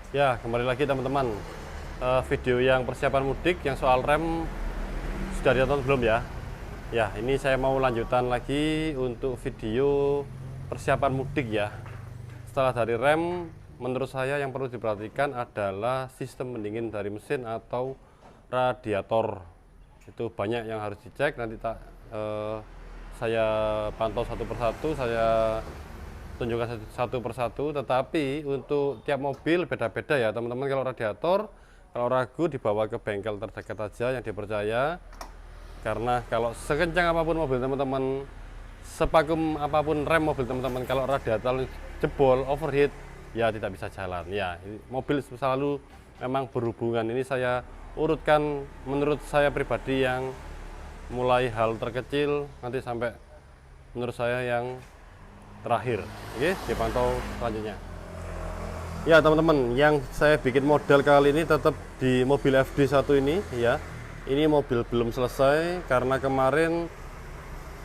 Ya, kembali lagi teman-teman. Video yang persiapan mudik yang soal rem sudah ditonton belum ya? Ya, ini saya mau lanjutan lagi untuk video persiapan mudik ya. Setelah dari rem, menurut saya yang perlu diperhatikan adalah sistem pendingin dari mesin atau radiator. Itu banyak yang harus dicek. Nanti saya pantau satu persatu, saya tunjukkan satu persatu. Tetapi untuk tiap mobil beda-beda ya teman-teman. Kalau radiator, kalau ragu dibawa ke bengkel terdekat aja yang dipercaya, karena kalau sekencang apapun mobil teman-teman, sepakum apapun rem mobil teman-teman, kalau radiator jebol, overheat, ya tidak bisa jalan ya. Mobil selalu memang berhubungan. Ini saya urutkan menurut saya pribadi, yang mulai hal terkecil nanti sampai menurut saya yang terakhir. Oke, dipantau selanjutnya. Ya teman-teman, yang saya bikin model kali ini tetap di mobil FD1 ini ya. Ini mobil belum selesai karena kemarin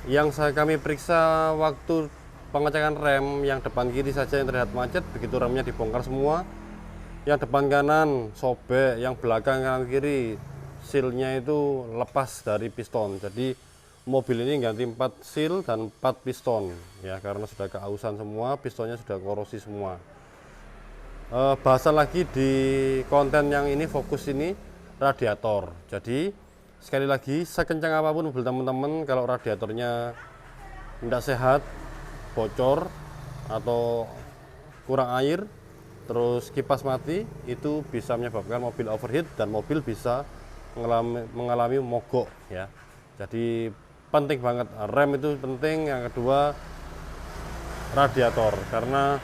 yang kami periksa waktu pengecekan rem, yang depan kiri saja yang terlihat macet, begitu remnya dibongkar semua. Yang depan kanan sobek, yang belakang kanan kiri sealnya itu lepas dari piston. Jadi mobil ini ganti 4 seal dan 4 piston ya, karena sudah keausan semua, pistonnya sudah korosi semua. Bahasan lagi di konten yang ini, fokus ini radiator. Jadi sekali lagi, sekencang apapun mobil teman-teman, kalau radiatornya tidak sehat, bocor atau kurang air, terus kipas mati, itu bisa menyebabkan mobil overheat dan mobil bisa mengalami mogok ya. Jadi penting banget, rem itu penting. Yang kedua radiator, karena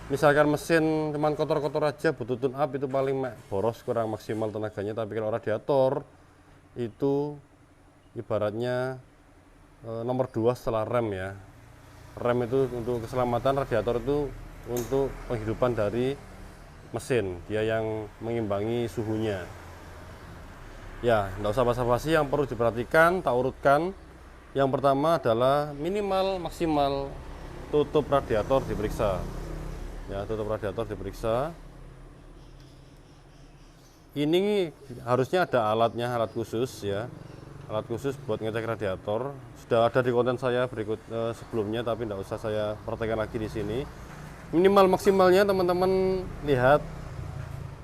misalkan mesin cuman kotor-kotor aja, butuh tune up, itu paling boros, kurang maksimal tenaganya. Tapi kalau radiator itu ibaratnya nomor 2 setelah rem ya. Rem itu untuk keselamatan, radiator itu untuk penghidupan dari mesin, dia yang mengimbangi suhunya ya. Nggak usah basa-basi, yang perlu diperhatikan tak urutkan. Yang pertama adalah minimal maksimal tutup radiator diperiksa ya, tutup radiator diperiksa. Ini harusnya ada alatnya, alat khusus ya, alat khusus buat ngecek radiator. Sudah ada di konten saya berikut sebelumnya, tapi tidak usah saya praktekkan lagi di sini. Minimal maksimalnya teman-teman lihat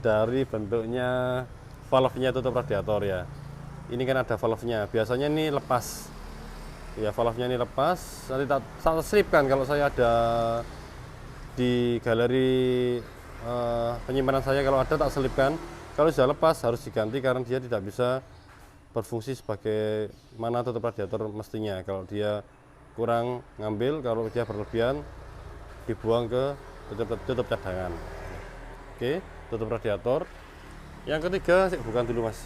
dari bentuknya valve-nya tutup radiator ya. Ini kan ada valve-nya, biasanya ini lepas ya, valve-nya ini lepas. Nanti tak selipkan, kalau saya ada di galeri penyimpanan saya, kalau ada tak selipkan. Kalau sudah lepas harus diganti, karena dia tidak bisa berfungsi sebagai mana tutup radiator mestinya. Kalau dia kurang ngambil, kalau dia berlebihan, dibuang ke tutup cadangan. Oke, tutup radiator. Yang ketiga, bukan dulu mas.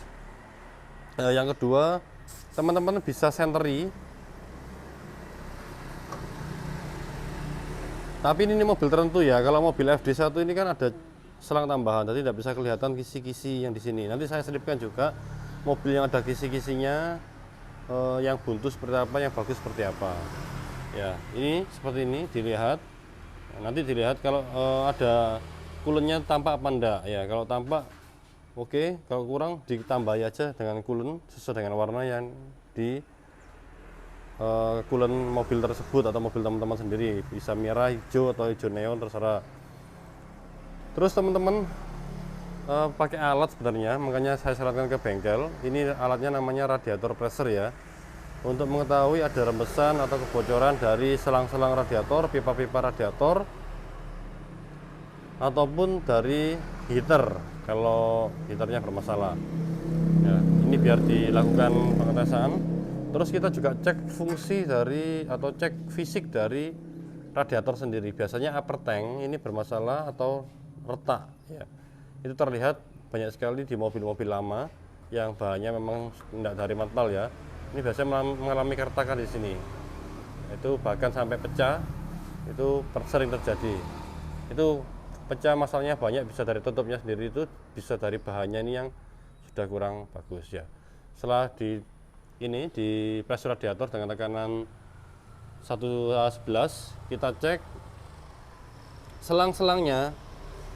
Yang kedua, teman-teman bisa senteri. Tapi ini mobil tertentu ya. Kalau mobil FD1 ini kan ada selang tambahan, jadi tidak bisa kelihatan kisi-kisi yang di sini. Nanti saya selipkan juga mobil yang ada kisi-kisinya, yang buntu seperti apa, yang bagus seperti apa. Ya, ini seperti ini dilihat. Nanti dilihat kalau ada kulennya tampak apa enggak ya. Kalau tampak oke, kalau kurang ditambahi aja dengan kulen sesuai dengan warna yang di kulen mobil tersebut atau mobil teman-teman sendiri. Bisa merah, hijau, atau hijau neon, terserah. Terus teman-teman pakai alat sebenarnya, makanya saya sarankan ke bengkel. Ini alatnya namanya radiator pressure ya, untuk mengetahui ada rembesan atau kebocoran dari selang-selang radiator, pipa-pipa radiator, ataupun dari heater kalau heaternya bermasalah ya. Ini biar dilakukan pengetesan. Terus kita juga cek fungsi dari, atau cek fisik dari radiator sendiri. Biasanya upper tank ini bermasalah atau retak ya. Itu terlihat banyak sekali di mobil-mobil lama yang bahannya memang tidak dari metal ya. Ini biasanya mengalami keretakan di sini. Itu bahkan sampai pecah, itu sering terjadi. Itu pecah masalahnya banyak, bisa dari tutupnya sendiri, itu bisa dari bahannya ini yang sudah kurang bagus ya. Setelah di pressure radiator dengan tekanan 111, kita cek selang-selangnya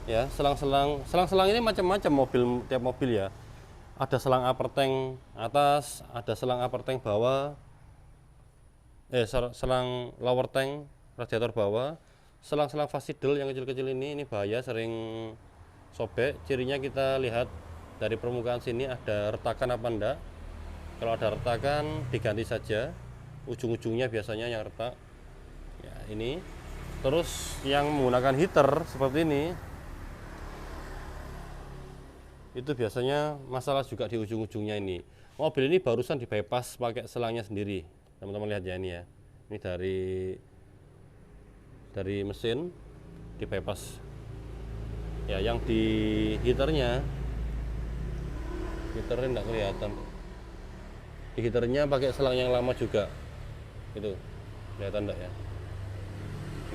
Ya, selang-selang ini macam-macam mobil, tiap mobil ya. Ada selang upper tank atas, ada selang upper tank bawah, selang lower tank radiator bawah, selang-selang fasidel yang kecil-kecil ini bahaya, sering sobek. Cirinya kita lihat dari permukaan sini, ada retakan apa enggak. Kalau ada retakan diganti saja, ujung-ujungnya biasanya yang retak ya. Ini terus yang menggunakan heater seperti ini, itu biasanya masalah juga di ujung-ujungnya. Ini mobil ini barusan di bypass pakai selangnya sendiri, teman-teman lihat ya. Ini ya, ini dari mesin di bypass ya. Yang di heaternya enggak kelihatan, di heaternya pakai selang yang lama juga, itu kelihatan enggak ya,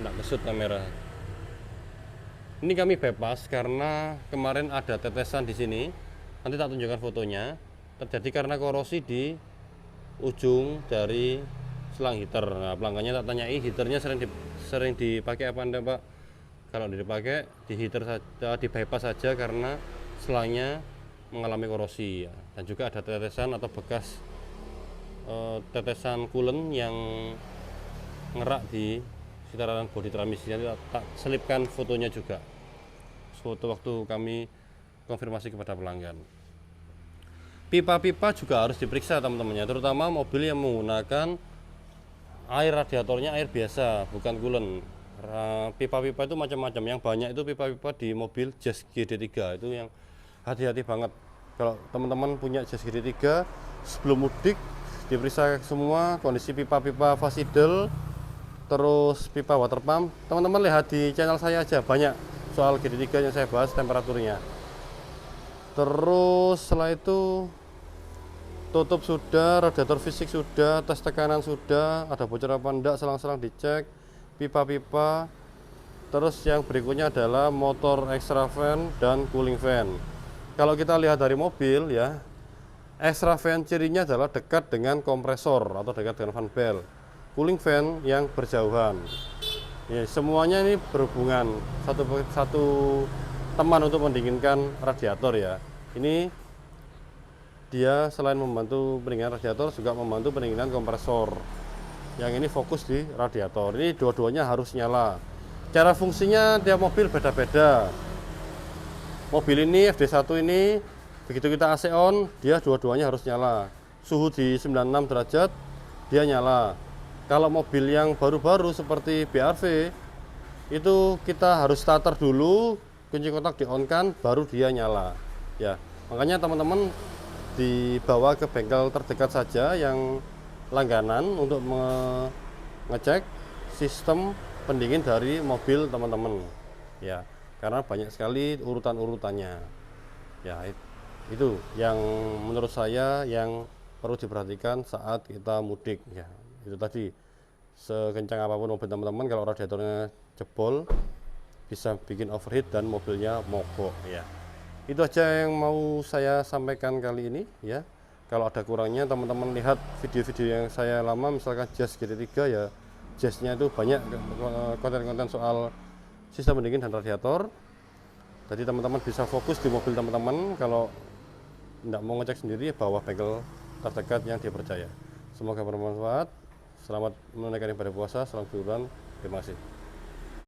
enggak kesut kamera. Ini kami bypass karena kemarin ada tetesan di sini, nanti tak tunjukkan fotonya, terjadi karena korosi di ujung dari selang heater. Nah, pelanggannya tak tanyai, heaternya sering dipakai apa enggak Pak? Kalau dipakai di heater saja, di bypass saja karena selangnya mengalami korosi ya. Dan juga ada tetesan atau bekas tetesan coolant yang ngerak di sekitaran bodi transmisinya. Tak selipkan fotonya juga, foto waktu kami konfirmasi kepada pelanggan. Pipa-pipa juga harus diperiksa teman-temannya, terutama mobil yang menggunakan air radiatornya air biasa, bukan coolant. Pipa-pipa itu macam-macam, yang banyak itu pipa-pipa di mobil Jazz GD3, itu yang hati-hati banget. Kalau teman-teman punya Jazz GD3, sebelum mudik diperiksa semua kondisi pipa-pipa fasidel, terus pipa water pump. Teman-teman lihat di channel saya aja, banyak soal GD3 yang saya bahas temperaturnya. Terus setelah itu tutup sudah, radiator fisik sudah, tes tekanan sudah, ada bocor apa enggak, selang-selang dicek, pipa-pipa. Terus yang berikutnya adalah motor extra fan dan cooling fan. Kalau kita lihat dari mobil ya, extra fan cirinya adalah dekat dengan kompresor atau dekat dengan fan belt. Cooling fan yang berjauhan. Ya, semuanya ini berhubungan, satu teman untuk mendinginkan radiator ya. Ini dia selain membantu pendinginan radiator juga membantu pendinginan kompresor. Yang ini fokus di radiator. Ini dua-duanya harus nyala. Cara fungsinya tiap mobil beda-beda. Mobil ini FD1 ini begitu kita AC on, dia dua-duanya harus nyala. Suhu di 96 derajat dia nyala. Kalau mobil yang baru-baru seperti BRV itu kita harus starter dulu, kunci kontak di on kan, baru dia nyala ya. Makanya teman-teman dibawa ke bengkel terdekat saja yang langganan untuk mengecek sistem pendingin dari mobil teman-teman ya, karena banyak sekali urutan-urutannya ya. Itu yang menurut saya yang perlu diperhatikan saat kita mudik ya. Itu tadi, sekencang apapun mobil teman-teman, kalau radiatornya jebol bisa bikin overheat dan mobilnya mogok ya. Itu aja yang mau saya sampaikan kali ini ya. Kalau ada kurangnya teman-teman lihat video-video yang saya lama, misalkan Jazz GT3 ya, Jazznya itu banyak konten-konten soal sistem pendingin dan radiator. Jadi teman-teman bisa fokus di mobil teman-teman. Kalau tidak mau ngecek sendiri, bawa bengkel terdekat yang dipercaya. Semoga bermanfaat. Selamat menunaikan ibadah puasa, salam liburan, terima kasih.